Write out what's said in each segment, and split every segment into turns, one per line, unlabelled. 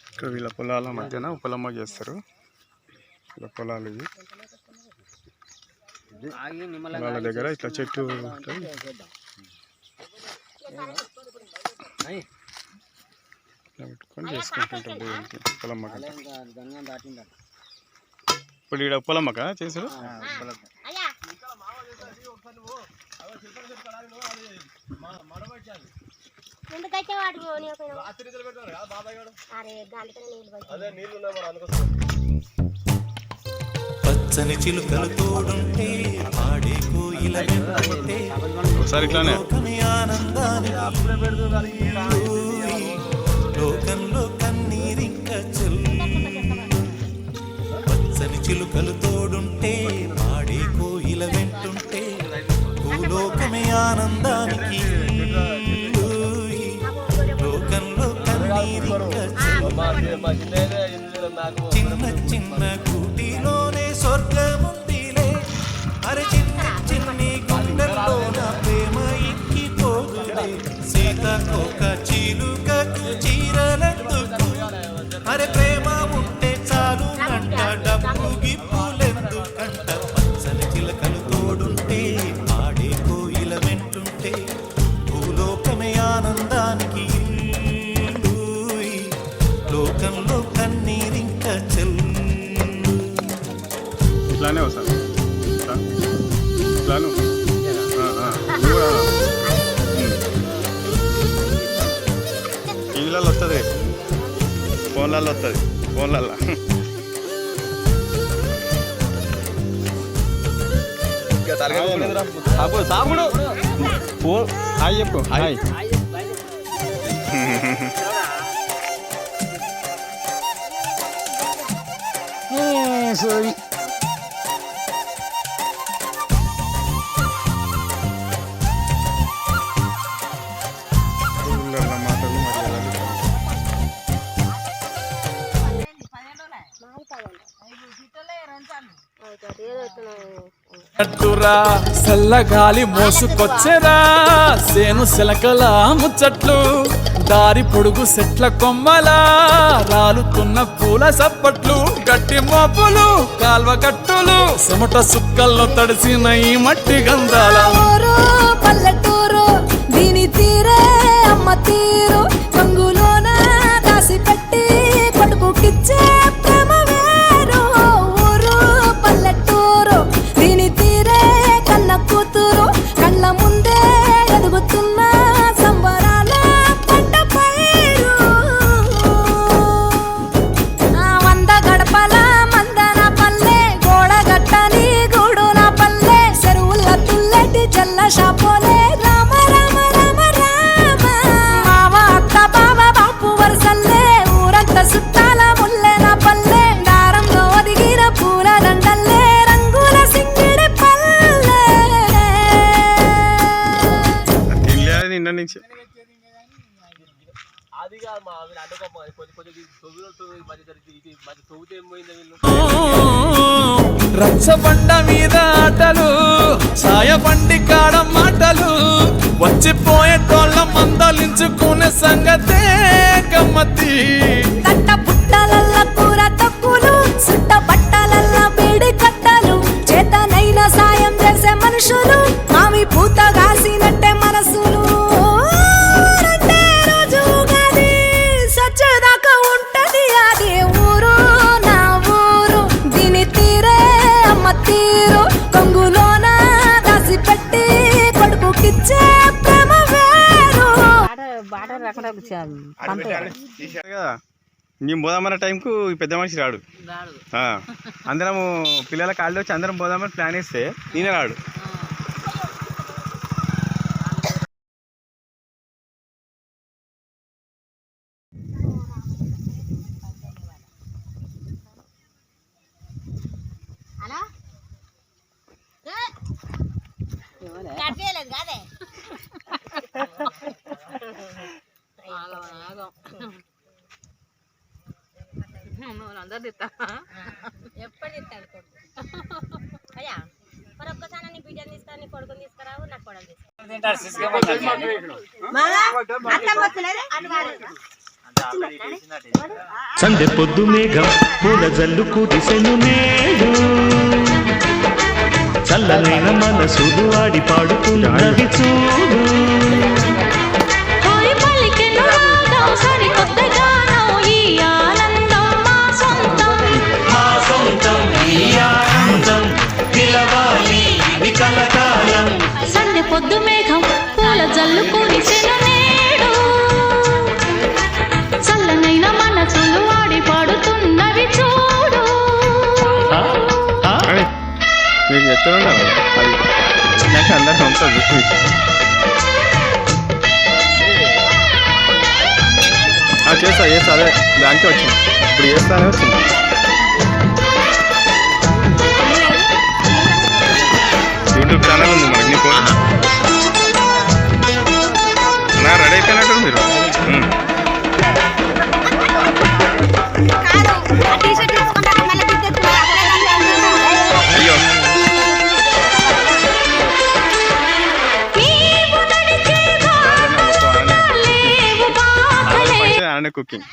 ఇక్కడ వీళ్ళ పొలాల మధ్యన ఉపలమ్మ చేస్తారు. ఇలా పొలాలు ఇవి వాళ్ళ దగ్గర ఇట్లా చెట్టు పెట్టుకొని చేసుకుంటుంటారు పొలమ్మ కంట. ఇప్పుడు ఇక్కడ పొలమ్మక చేసారు.
పచ్చని చిలుకలు తోడుంటే పాడే కోయిల
ఒకసారి ఇట్లానే
లోకంలో కన్నీరింక పచ్చని చిలుకలు తోడుంటే పాడే కోయిల వెంటుంటే భూలోకమే ఆనందానికి లోకంలో కన్నీరింక చిన్న చిన్న కూటిలోనే స్వర్గముందిలే అరే చిన్న చిన్ని గుండెల్లోన ప్రేమ ఇంకిపోదులే సీతకొక చిలుకకు చీరలెందుకు అరే ప్రేమ ఉంటే చాలు నంట డబ్బు గిప్పులెందుకంట పచ్చని చిలకలు తోడుంటే ఆడే కోయిల వెంటుంటే భూలోకమే ఆనందానికి లోకంలో కన్నీరింక చెల్లు
ఇట్లానే వస్తాను ఇట్లాను టీవీలలో వస్తుంది, ఫోన్లలో వస్తుంది, ఫోన్లలో సాగుడు ఫోన్ హాయ్ చెప్పు హాయ్.
సారీ
మాటలు
అట్టురా చల్లగాలి మోసుకొచ్చెరా సేను సిలకల ముచ్చట్లు దారి పొడుగు చెట్ల కొమ్మలా రాలుతున్న పూల సప్పట్లు గట్టి మోపులు కాల్వ కట్టులు చెమట సుక్కల్లో తడిసిన ఈ మట్టి గంధాల
పల్లెటూరు దీని తీరే అమ్మ తీరు కంగులోన దాసి పెట్టి కొడుకుకిచ్చే ప్రేమ వేరు. ఊరు పల్లెటూరు దీని తీరే కన్న కూతురు కళ్ళ ముందే ఎదుగుతున్న సంబరాల పంట పైరు. వంద గడపల మందన పల్లె గోడగట్టని గూడు నా పల్లె చెరువుల తుల్లటి జల్ల షాపోలే రామ రామ రామ రామ మావ అత్త బావ బాపు వరసల్లే ఊరంతా సుట్టాల ముల్లె నా పల్లె దారంలో ఒదిగిన పూల దండల్లే రంగుల సింగిడి పల్లె.
నిన్న నుంచి
రచ్చబండ మీద ఆటలు సాయబండి కాడ మాటలు వచ్చిపోయేటోళ్ళ మందలించుకునే సంగతే గమ్మతి.
కట్ట పుట్టలల్ల కూర తక్కువలు సుట్ట బట్టలల్ల బేడి కట్టలు చేతనైన సాయం చేసే మనుషులు మామి పూత కాసినట్టే మనసులు. రెండే రోజు గది సచ్చేదాకా ఉంటది అది ఊరు నా ఊరు దీని తీరే అమ్మ తీరు కొంగులోన దాసి పెట్టి కొడుకుకిచ్చే ప్రేమ వేరు.
కదా మేము పోదామన్న టైంకు పెద్ద మనిషి రాడు. అందరము పిల్లల కాళ్ళు వచ్చి అందరం పోదామని ప్లాన్ వేస్తే నేనే రాడు.
ఎప్పుడు ఇస్తాడు కొడుకు అయ్యా మరి ఒక్కసారి నీ బిడ్డని తీసుకురా నీ కొడుకుని తీసుకురావు నాకు కొడలు తీసుకురా
సందె పొద్దు మేఘం పూల జల్లు కురిసెను నేడు చల్లనైన మనసులు ఆడి పాడుతున్నవి చూడు
సందె పొద్దు మేఘం పూల జల్లు కురిసెను నేడు చల్లనైన మనసులు ఆడి పాడుతున్నవి చూడు.
మీకు చెప్తున్నా అది నాకు అందరికీ ఉంటుంది. చేస్తా అదే దానికే వచ్చింది, ఇప్పుడు చేస్తానే వచ్చింది. యూట్యూబ్ ఛానల్ ఉంది మనకి, నీకు నా రెడీ అయిపోయినట్టు మీరు. అయ్యో ఆనే కుకింగ్.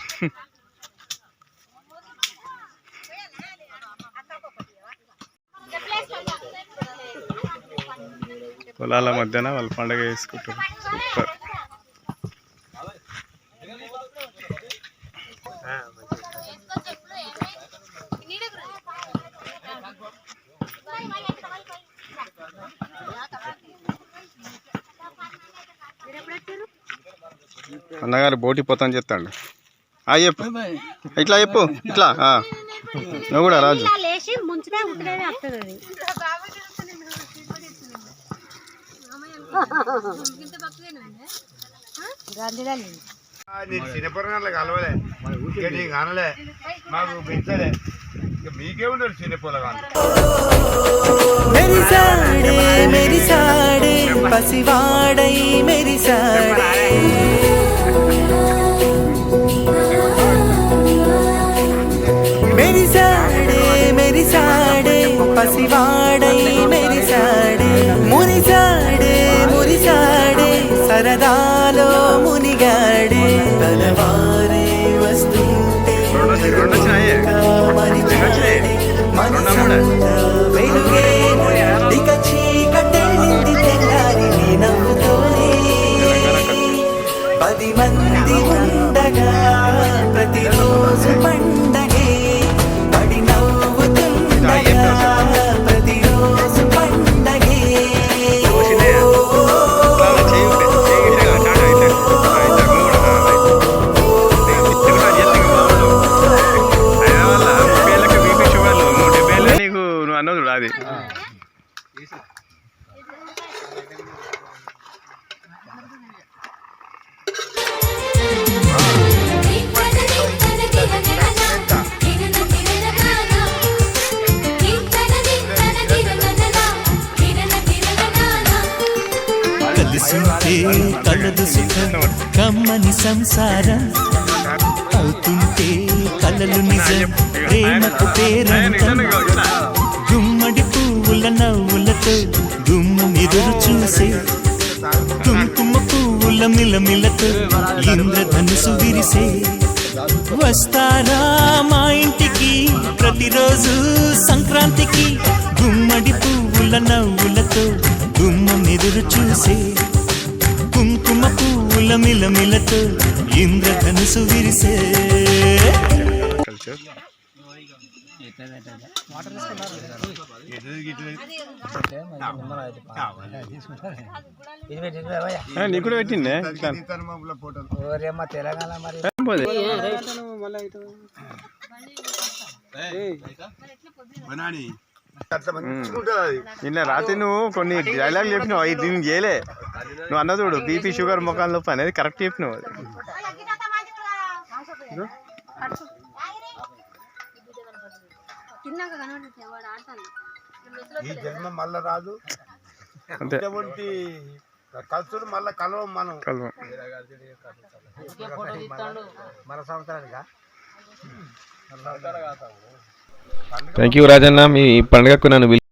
పొలాల మధ్యన వాళ్ళు పండగ చేసుకుంటారు. సూపర్. అన్నగారు బోటి పోతాను చెప్తాడు. చెప్పు, ఇట్లా చెప్పు, ఇట్లా నువ్వు కూడా రాజు.
చిన్నపొరగాళ్ళ కలవలే కానలే మాకు పెంచలే, మీకే ఉన్నారు చిన్నపొరగాళ్ళు.
మెరిసాడే మెరిసాడే పసివాడై మెరిసాడే మెరిసాడే మెరిసాడే పసివాడై మెరిసాడే మురిసాడే మురిసాడే సరదాలో మునిగాడే తలవారే వస్తుంటే మనసంతా వెలుగే ఇక చీకటెళ్ళింది తెల్లారి నీ నవ్వుతోనే 10 మంది ఉండగా ప్రతిరోజు పండగే పడి నవ్వుతుండగా ప్రతిరోజు పండగే
నీకు నువ్వు అన్నది అది.
కలిసుంటే కలదు సుఖం కమ్మని సంసారం అవుతుంటే కలలు నిజం ప్రేమకు పేరంటం గుమ్మడి పువ్వుల నవ్వులతో గుమ్మం ఎదురు చూసే కుంకుమ పువ్వుల మిలమిలతో ఇంద్రధనుసు విరిసే వస్తారా మా ఇంటికి ప్రతిరోజు సంక్రాంతికి గుమ్మడి పువ్వుల నవ్వులతో గుమ్మం ఎదురు చూసే కుంకుమ పువ్వుల మిలమిలతో ఇంద్రధనుసు విరిసే.
నీకు కూడా పెట్టిండే నిన్న రాత్రి నువ్వు కొన్ని డైలాగ్ చెప్పినావు, అవి దీనికి చేయలే. నువ్వు అన్న చూడు బీపీ షుగర్ ముఖాలు నొప్పి అనేది కరెక్ట్ చెప్పినావు.
ఈ జన్మ మళ్ళా రాదు, ఇటువంటి కలుసుడు మళ్ళా కలవం మనం మన సంవత్సరానికా.
థ్యాంక్ యూ రాజన్న, మీ పండుగకు నన్ను